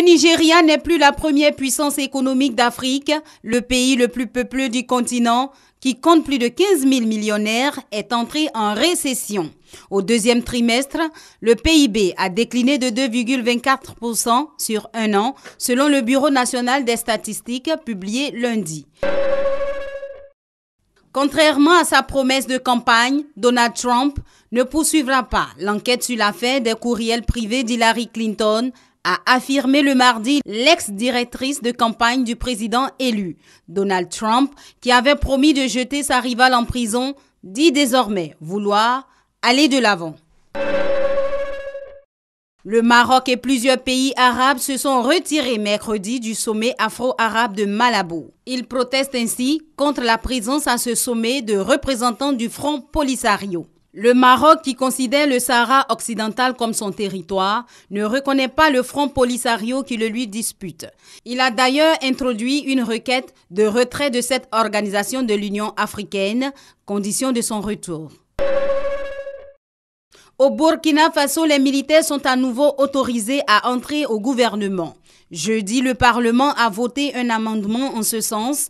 Nigeria n'est plus la première puissance économique d'Afrique. Le pays le plus peuplé du continent, qui compte plus de 15 000 millionnaires, est entré en récession. Au deuxième trimestre, le PIB a décliné de 2,24% sur un an, selon le Bureau national des statistiques publié lundi. Contrairement à sa promesse de campagne, Donald Trump ne poursuivra pas l'enquête sur l'affaire des courriels privés d'Hillary Clinton, a affirmé le mardi l'ex-directrice de campagne du président élu. Donald Trump, qui avait promis de jeter sa rivale en prison, dit désormais vouloir aller de l'avant. Le Maroc et plusieurs pays arabes se sont retirés mercredi du sommet afro-arabe de Malabo. Ils protestent ainsi contre la présence à ce sommet de représentants du Front Polisario. Le Maroc, qui considère le Sahara occidental comme son territoire, ne reconnaît pas le Front Polisario qui le lui dispute. Il a d'ailleurs introduit une requête de retrait de cette organisation de l'Union africaine, condition de son retour. Au Burkina Faso, les militaires sont à nouveau autorisés à entrer au gouvernement. Jeudi, le Parlement a voté un amendement en ce sens.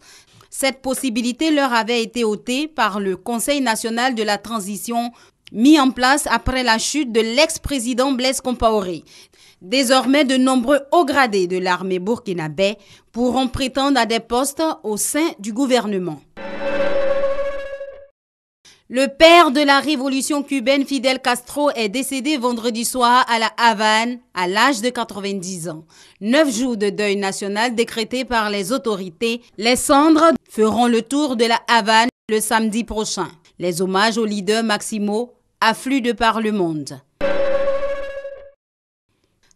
Cette possibilité leur avait été ôtée par le Conseil national de la transition mis en place après la chute de l'ex-président Blaise Compaoré. Désormais, de nombreux hauts gradés de l'armée burkinabé pourront prétendre à des postes au sein du gouvernement. Le père de la révolution cubaine, Fidel Castro, est décédé vendredi soir à La Havane à l'âge de 90 ans. 9 jours de deuil national décrétés par les autorités. Les cendres feront le tour de La Havane le samedi prochain. Les hommages au leader Maximo affluent de par le monde.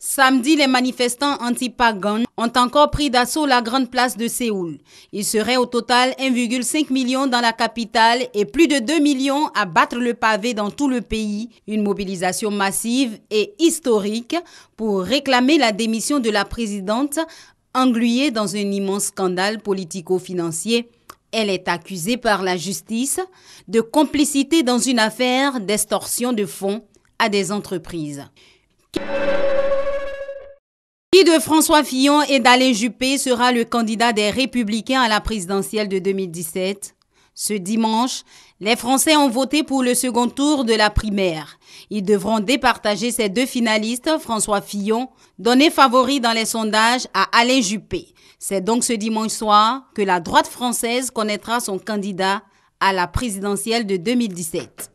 Samedi, les manifestants anti-Pagan ont encore pris d'assaut la grande place de Séoul. Il serait au total 1,5 million dans la capitale et plus de 2 millions à battre le pavé dans tout le pays. Une mobilisation massive et historique pour réclamer la démission de la présidente, engluée dans un immense scandale politico-financier. Elle est accusée par la justice de complicité dans une affaire d'extorsion de fonds à des entreprises. Qui de François Fillon et d'Alain Juppé sera le candidat des Républicains à la présidentielle de 2017? Ce dimanche, les Français ont voté pour le second tour de la primaire. Ils devront départager ces deux finalistes, François Fillon, donné favori dans les sondages à Alain Juppé. C'est donc ce dimanche soir que la droite française connaîtra son candidat à la présidentielle de 2017.